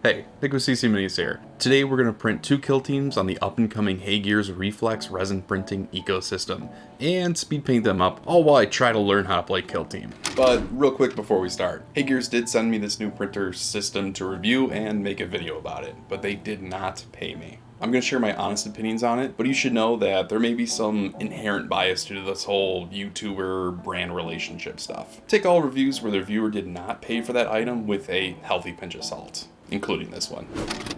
Hey, NichoCC Minis here. Today we're going to print 2 kill teams on the up-and-coming HeyGears Reflex resin printing ecosystem, and speed paint them up, all while I try to learn how to play kill team. But real quick before we start, HeyGears did send me this new printer system to review and make a video about it, but they did not pay me. I'm going to share my honest opinions on it, but you should know that there may be some inherent bias due to this whole YouTuber brand relationship stuff. Take all reviews where the reviewer did not pay for that item with a healthy pinch of salt, including this one.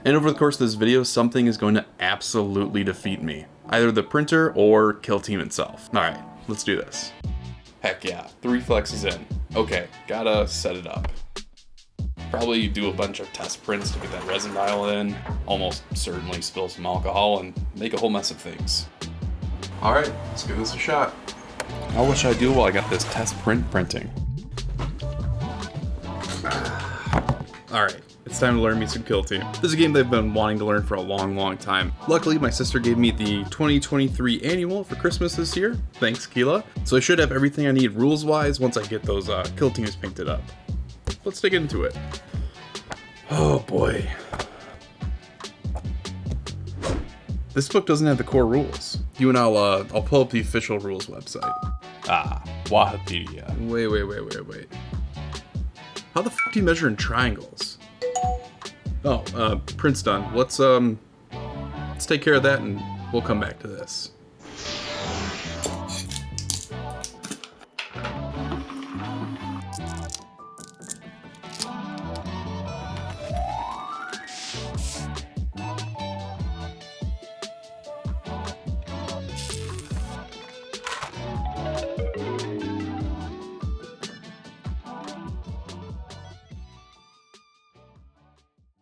And over the course of this video, something is going to absolutely defeat me. Either the printer or kill team itself. Alright, let's do this. Heck yeah, the Reflex is in. Okay, gotta set it up. Probably do a bunch of test prints to get that resin dial in, almost certainly spill some alcohol, and make a whole mess of things. Alright, let's give this a shot. Now what should I do while I got this test print printing? Alright, it's time to learn me some Kill Team. This is a game that I've been wanting to learn for a long time. Luckily, my sister gave me the 2023 annual for Christmas this year. Thanks, Keela. So I should have everything I need rules-wise once I get those Kill Teams painted up. Let's dig into it. Oh boy. This book doesn't have the core rules. I'll pull up the official rules website. Wahapedia. Wait. How the f do you measure in triangles? Oh, print's done. Let's take care of that and we'll come back to this.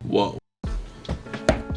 Whoa.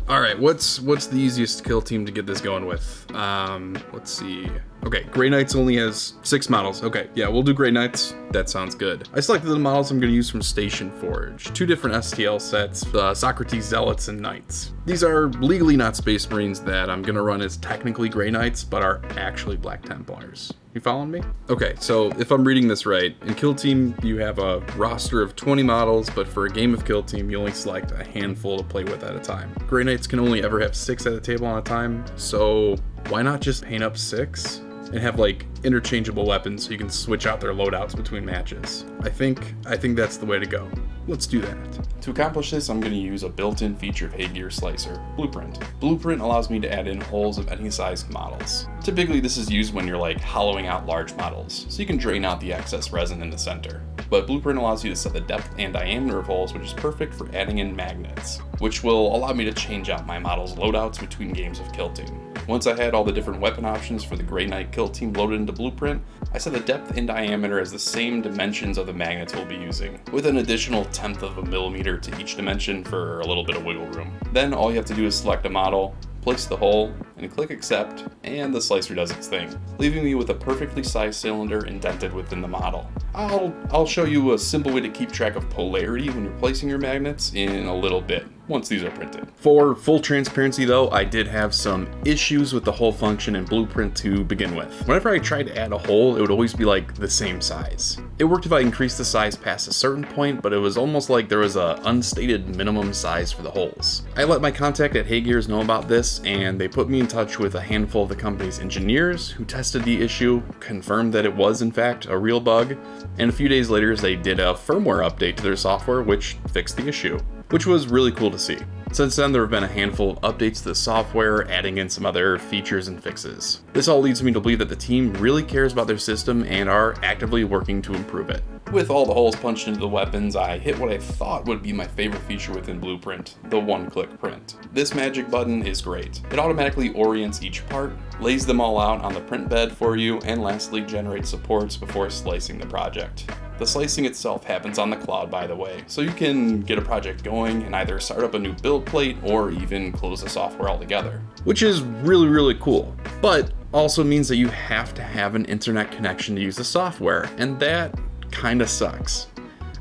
Alright, what's the easiest kill team to get this going with? Let's see. Okay, Grey Knights only has 6 models. Okay, yeah, we'll do Grey Knights. That sounds good. I selected the models I'm going to use from Station Forge. 2 different STL sets, Socrates Zealots and Knights. These are legally not Space Marines that I'm going to run as technically Grey Knights, but are actually Black Templars. You following me? Okay, so if I'm reading this right, in Kill Team you have a roster of 20 models, but for a game of Kill Team you only select a handful to play with at a time. Grey Knights can only ever have 6 at a table on a time, so why not just paint up 6? And have like interchangeable weapons so you can switch out their loadouts between matches. I think that's the way to go. Let's do that. To accomplish this, I'm going to use a built-in feature of HeyGears Slicer, Blueprint. Blueprint allows me to add in holes of any size models. Typically this is used when you're like hollowing out large models, so you can drain out the excess resin in the center. But Blueprint allows you to set the depth and diameter of holes, which is perfect for adding in magnets, which will allow me to change out my model's loadouts between games of Kill Team. Once I had all the different weapon options for the Grey Knight Kill Team loaded into Blueprint, I set the depth and diameter as the same dimensions of the magnets we'll be using, with an additional 1/10 of a millimeter to each dimension for a little bit of wiggle room. Then all you have to do is select a model, place the hole, and click accept, and the slicer does its thing, leaving me with a perfectly sized cylinder indented within the model. I'll show you a simple way to keep track of polarity when you're placing your magnets in a little bit, once these are printed. For full transparency though, I did have some issues with the hole function in Blueprint to begin with. Whenever I tried to add a hole, it would always be like the same size. It worked if I increased the size past a certain point, but it was almost like there was a unstated minimum size for the holes. I let my contact at HeyGears know about this, and they put me in touch with a handful of the company's engineers who tested the issue, confirmed that it was in fact a real bug, and a few days later they did a firmware update to their software which fixed the issue, which was really cool to see. Since then, there have been a handful of updates to the software, adding in some other features and fixes. This all leads me to believe that the team really cares about their system and are actively working to improve it. With all the holes punched into the weapons, I hit what I thought would be my favorite feature within Blueprint, the one-click print. This magic button is great. It automatically orients each part, lays them all out on the print bed for you, and lastly generates supports before slicing the project. The slicing itself happens on the cloud, by the way, so you can get a project going and either start up a new build plate or even close the software altogether. Which is really cool, but also means that you have to have an internet connection to use the software, and that kinda sucks.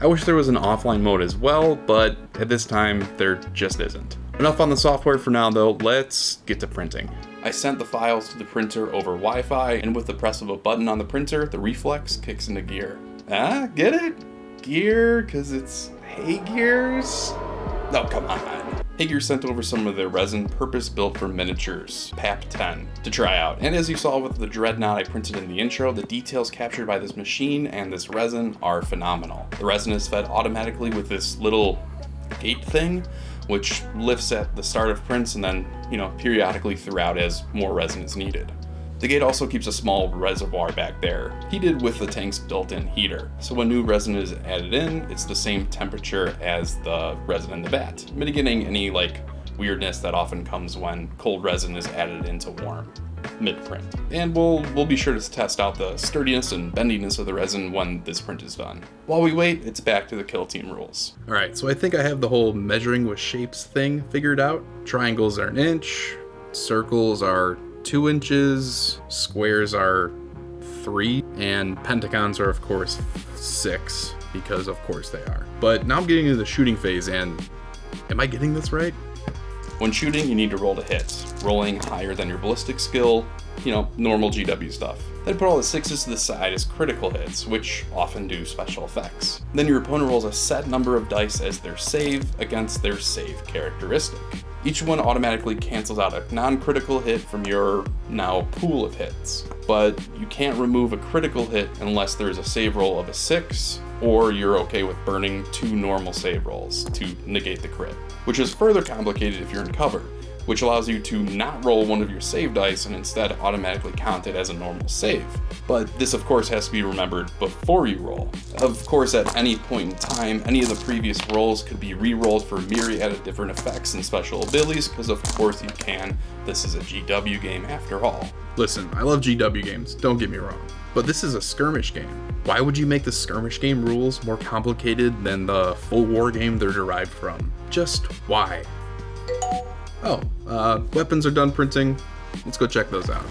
I wish there was an offline mode as well, but at this time, there just isn't. Enough on the software for now though, let's get to printing. I sent the files to the printer over Wi-Fi, and with the press of a button on the printer, the Reflex kicks into gear. Get it? Gear, cause it's HeyGears? Oh, come on. Hagear sent over some of their resin purpose-built for miniatures, PAP-10, to try out. And as you saw with the Dreadnought I printed in the intro, the details captured by this machine and this resin are phenomenal. The resin is fed automatically with this little gate thing, which lifts at the start of prints and then, periodically throughout as more resin is needed. The gate also keeps a small reservoir back there, heated with the tank's built-in heater. So when new resin is added in, it's the same temperature as the resin in the vat, mitigating any weirdness that often comes when cold resin is added into warm mid-print. And we'll be sure to test out the sturdiness and bendiness of the resin when this print is done. While we wait, it's back to the kill team rules. Alright, so I think I have the whole measuring with shapes thing figured out. Triangles are 1 inch, circles are 2 inches, squares are 3, and pentagons are of course 6, because of course they are. But now I'm getting into the shooting phase, and am I getting this right? When shooting, you need to roll to hit. Rolling higher than your ballistic skill, normal GW stuff. Then put all the 6s to the side as critical hits, which often do special effects. Then your opponent rolls a set number of dice as their save against their save characteristic. Each one automatically cancels out a non-critical hit from your now pool of hits, but you can't remove a critical hit unless there's a save roll of a 6, or you're okay with burning 2 normal save rolls to negate the crit, which is further complicated if you're in cover, which allows you to not roll one of your save dice and instead automatically count it as a normal save. But this of course has to be remembered before you roll. Of course, at any point in time, any of the previous rolls could be re-rolled for a myriad of different effects and special abilities, because of course you can. This is a GW game after all. Listen, I love GW games, don't get me wrong, but this is a skirmish game. Why would you make the skirmish game rules more complicated than the full war game they're derived from? Just why? Oh, weapons are done printing. Let's go check those out.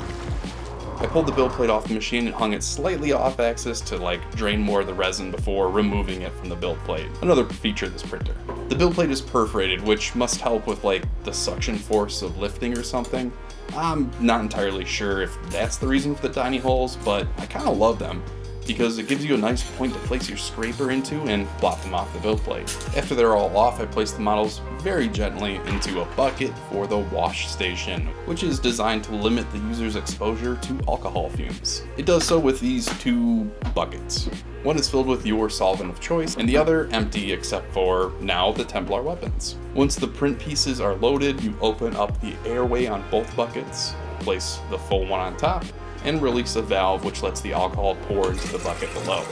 I pulled the build plate off the machine and hung it slightly off axis to drain more of the resin before removing it from the build plate. Another feature of this printer. The build plate is perforated, which must help with the suction force of lifting or something. I'm not entirely sure if that's the reason for the tiny holes, but I kind of love them, because it gives you a nice point to place your scraper into and plop them off the build plate. After they're all off, I place the models very gently into a bucket for the wash station, which is designed to limit the user's exposure to alcohol fumes. It does so with these 2 buckets. One is filled with your solvent of choice, and the other empty except for, now, the Templar weapons. Once the print pieces are loaded, you open up the airway on both buckets, place the full one on top, and release a valve which lets the alcohol pour into the bucket below.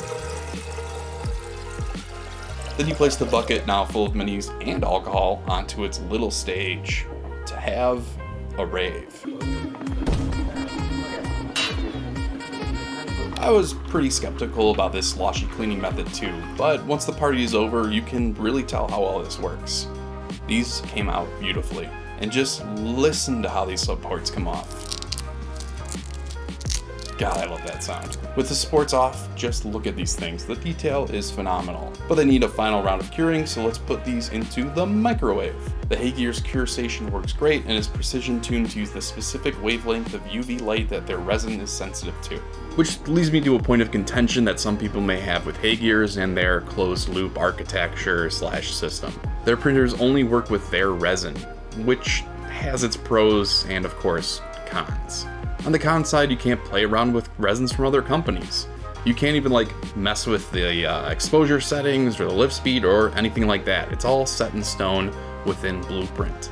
Then you place the bucket, now full of minis and alcohol, onto its little stage to have a rave. I was pretty skeptical about this sloshy cleaning method too, but once the party is over, you can really tell how well this works. These came out beautifully, and just listen to how these supports come off. God, I love that sound. With the supports off, just look at these things. The detail is phenomenal. But they need a final round of curing, so let's put these into the microwave. The Hagear's cure station works great and is precision tuned to use the specific wavelength of UV light that their resin is sensitive to. Which leads me to a point of contention that some people may have with Hagear's and their closed loop architecture / system. Their printers only work with their resin, which has its pros and of course cons. On the con side, you can't play around with resins from other companies. You can't even mess with the exposure settings or the lift speed or anything like that. It's all set in stone within Blueprint,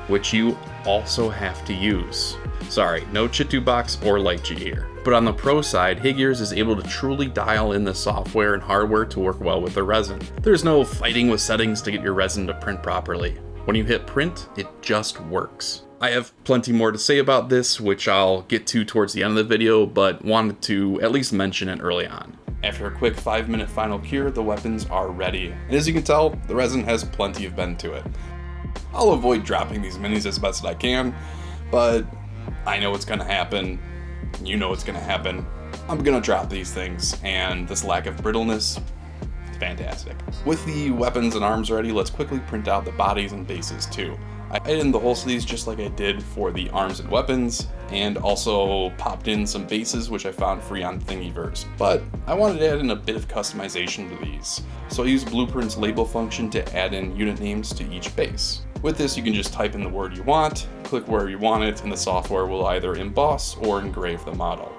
which you also have to use. Sorry, no Chitu box or Light-G here. But on the pro side, Hagear's is able to truly dial in the software and hardware to work well with the resin. There's no fighting with settings to get your resin to print properly. When you hit print, it just works. I have plenty more to say about this, which I'll get to towards the end of the video, but wanted to at least mention it early on. After a quick 5-minute final cure, the weapons are ready. And as you can tell, the resin has plenty of bend to it. I'll avoid dropping these minis as best I can, but I know what's gonna happen. You know what's gonna happen. I'm gonna drop these things, and this lack of brittleness, fantastic. With the weapons and arms ready, let's quickly print out the bodies and bases too. I added in the whole sleeves just like I did for the arms and weapons, and also popped in some bases which I found free on Thingiverse. But I wanted to add in a bit of customization to these, so I used Blueprint's label function to add in unit names to each base. With this, you can just type in the word you want, click where you want it, and the software will either emboss or engrave the model,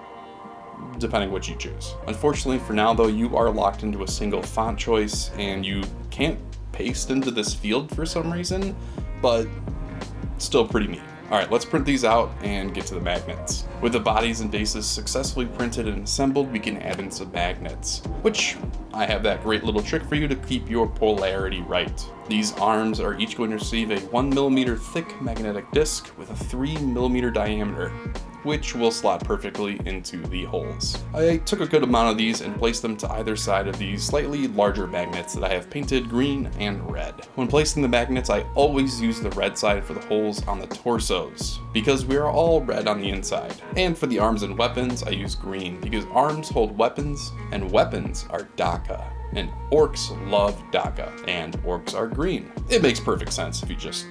depending what you choose. Unfortunately for now though, you are locked into a single font choice and you can't paste into this field for some reason, but still pretty neat. Alright, let's print these out and get to the magnets. With the bodies and bases successfully printed and assembled, we can add in some magnets, which I have that great little trick for you to keep your polarity right. These arms are each going to receive a 1mm thick magnetic disc with a 3mm diameter, which will slot perfectly into the holes. I took a good amount of these and placed them to either side of these slightly larger magnets that I have painted green and red. When placing the magnets, I always use the red side for the holes on the torsos, because we are all red on the inside. And for the arms and weapons, I use green, because arms hold weapons, and weapons are DACA. And orcs love DACA, and orcs are green. It makes perfect sense if you just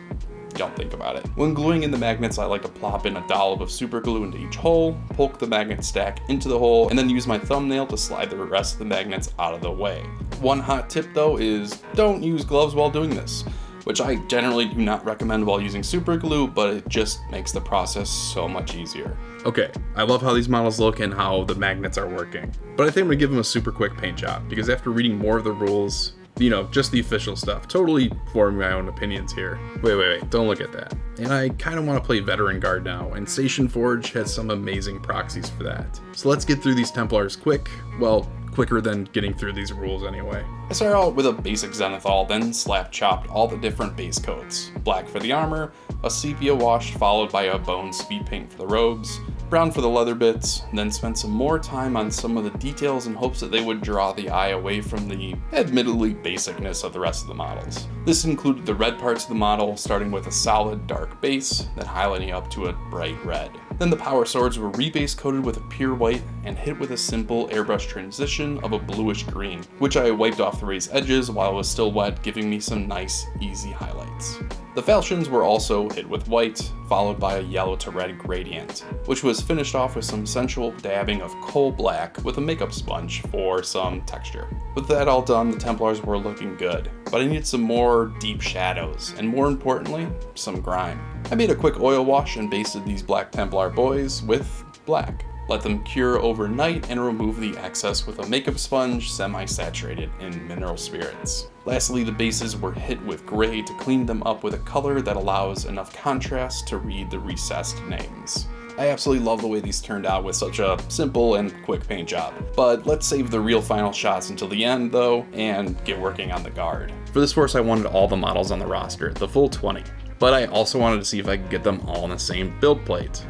don't think about it. When gluing in the magnets, I like to plop in a dollop of super glue into each hole, poke the magnet stack into the hole, and then use my thumbnail to slide the rest of the magnets out of the way. One hot tip though is don't use gloves while doing this, which I generally do not recommend while using super glue, but it just makes the process so much easier. Okay, I love how these models look and how the magnets are working, but I think I'm gonna give them a super quick paint job, because after reading more of the rules, you know, just the official stuff, totally forming my own opinions here. Wait, don't look at that. And I kind of want to play Veteran Guard now, and Station Forge has some amazing proxies for that. So let's get through these Templars quick, well, quicker than getting through these rules anyway. I started out with a basic Zenithal, then slap chopped all the different base coats. Black for the armor, a sepia wash followed by a bone speed paint for the robes, brown for the leather bits, then spent some more time on some of the details in hopes that they would draw the eye away from the admittedly basicness of the rest of the models. This included the red parts of the model, starting with a solid dark base, then highlighting up to a bright red. Then the power swords were rebase coated with a pure white and hit with a simple airbrush transition of a bluish green, which I wiped off the raised edges while it was still wet, giving me some nice, easy highlights. The falchions were also hit with white, followed by a yellow to red gradient, which was finished off with some sensual dabbing of coal black with a makeup sponge for some texture. With that all done, the Templars were looking good, but I needed some more deep shadows, and more importantly, some grime. I made a quick oil wash and basted these black Templar boys with black. Let them cure overnight and remove the excess with a makeup sponge semi-saturated in mineral spirits. Lastly, the bases were hit with gray to clean them up with a color that allows enough contrast to read the recessed names. I absolutely love the way these turned out with such a simple and quick paint job. But let's save the real final shots until the end though, and get working on the guard. For this force I wanted all the models on the roster, the full 20. But I also wanted to see if I could get them all on the same build plate.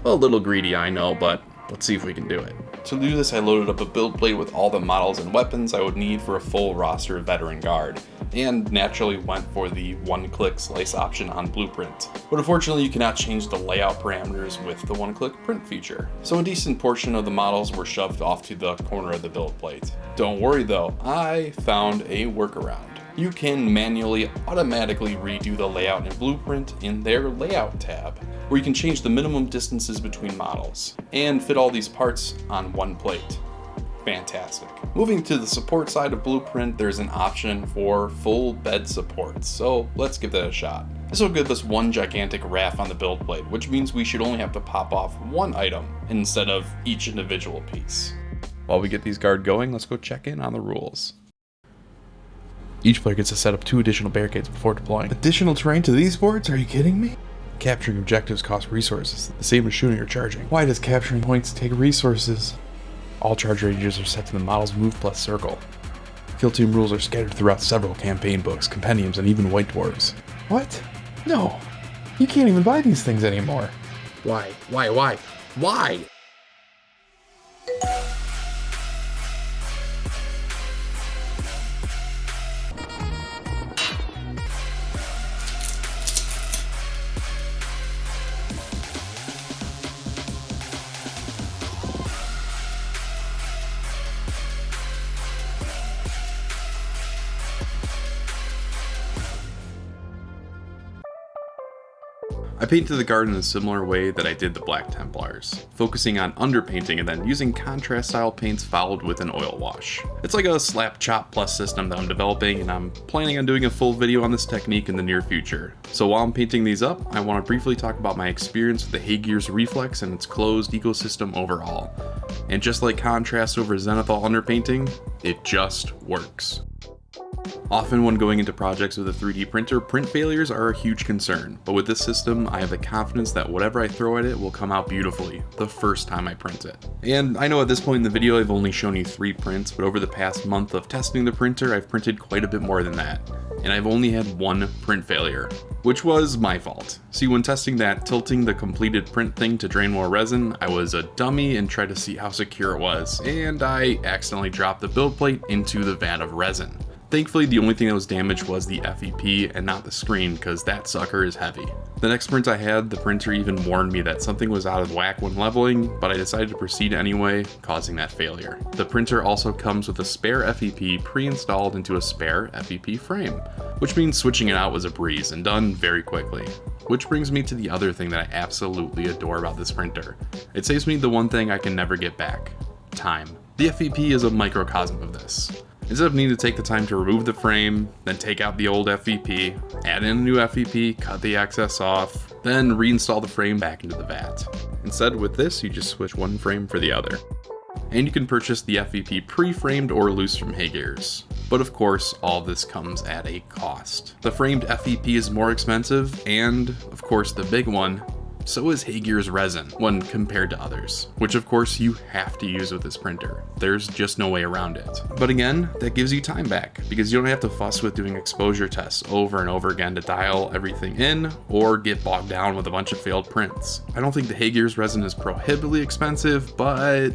A little greedy, I know, but let's see if we can do it. To do this, I loaded up a build plate with all the models and weapons I would need for a full roster of Veteran Guard, and naturally went for the one-click slice option on Blueprint. But unfortunately, you cannot change the layout parameters with the one-click print feature. So a decent portion of the models were shoved off to the corner of the build plate. Don't worry though, I found a workaround. You can manually automatically redo the layout in Blueprint in their Layout tab, where you can change the minimum distances between models, and fit all these parts on one plate. Fantastic. Moving to the support side of Blueprint, there's an option for full bed support, so let's give that a shot. This will give us one gigantic RAF on the build plate, which means we should only have to pop off one item instead of each individual piece. While we get these guard going, let's go check in on the rules. Each player gets to set up 2 additional barricades before deploying. Additional terrain to these boards? Are you kidding me? Capturing objectives costs resources, the same as shooting or charging. Why does capturing points take resources? All charge ranges are set to the model's move plus circle. Kill team rules are scattered throughout several campaign books, compendiums, and even white dwarves. What? No. You can't even buy these things anymore. Why? Why? I painted the garden in a similar way that I did the Black Templars, focusing on underpainting and then using contrast style paints followed with an oil wash. It's like a slap chop plus system that I'm developing, and I'm planning on doing a full video on this technique in the near future. So while I'm painting these up, I want to briefly talk about my experience with the Hagear's Reflex and its closed ecosystem overall. And just like contrast over zenithal underpainting, it just works. Often when going into projects with a 3D printer, print failures are a huge concern, but with this system, I have the confidence that whatever I throw at it will come out beautifully the first time I print it. And I know at this point in the video I've only shown you 3 prints, but over the past month of testing the printer, I've printed quite a bit more than that, and I've only had 1 print failure, which was my fault. See, when testing that tilting the completed print thing to drain more resin, I was a dummy and tried to see how secure it was, and I accidentally dropped the build plate into the vat of resin. Thankfully, the only thing that was damaged was the FEP and not the screen, because that sucker is heavy. The next print I had, the printer even warned me that something was out of whack when leveling, but I decided to proceed anyway, causing that failure. The printer also comes with a spare FEP pre-installed into a spare FEP frame, which means switching it out was a breeze and done very quickly. Which brings me to the other thing that I absolutely adore about this printer. It saves me the one thing I can never get back: time. The FEP is a microcosm of this. Instead of needing to take the time to remove the frame, then take out the old FEP, add in a new FEP, cut the excess off, then reinstall the frame back into the vat. Instead, with this, you just switch one frame for the other. And you can purchase the FEP pre-framed or loose from Hagear's. But of course, all this comes at a cost. The framed FEP is more expensive, and of course the big one, so is Hagear's resin when compared to others, which of course you have to use with this printer. There's just no way around it. But again, that gives you time back, because you don't have to fuss with doing exposure tests over and over again to dial everything in, or get bogged down with a bunch of failed prints. I don't think the Hagear's resin is prohibitively expensive, but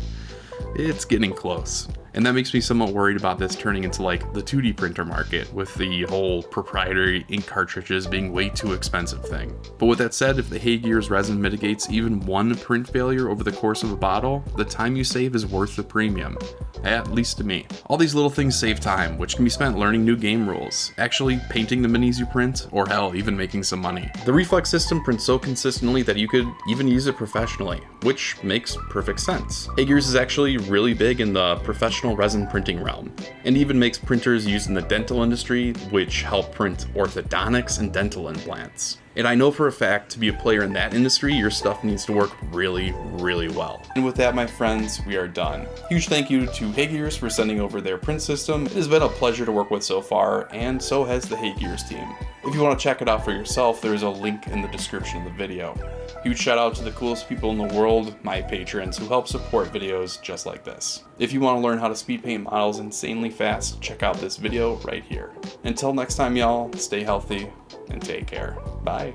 it's getting close. And that makes me somewhat worried about this turning into like the 2D printer market, with the whole proprietary ink cartridges being way too expensive thing. But with that said, if the Hagear's resin mitigates even 1 print failure over the course of a bottle, the time you save is worth the premium. At least to me. All these little things save time, which can be spent learning new game rules, actually painting the minis you print, or hell, even making some money. The Reflex system prints so consistently that you could even use it professionally, which makes perfect sense. Hagear's is actually really big in the professional resin printing realm, and even makes printers used in the dental industry, which help print orthodontics and dental implants. And I know for a fact, to be a player in that industry, your stuff needs to work really, really well. And with that, my friends, we are done. Huge thank you to Hagear's for sending over their print system. It has been a pleasure to work with so far, and so has the Hagear's team. If you want to check it out for yourself, there is a link in the description of the video. Huge shout out to the coolest people in the world, my patrons, who help support videos just like this. If you want to learn how to speed paint models insanely fast, check out this video right here. Until next time, y'all, stay healthy and take care. Bye.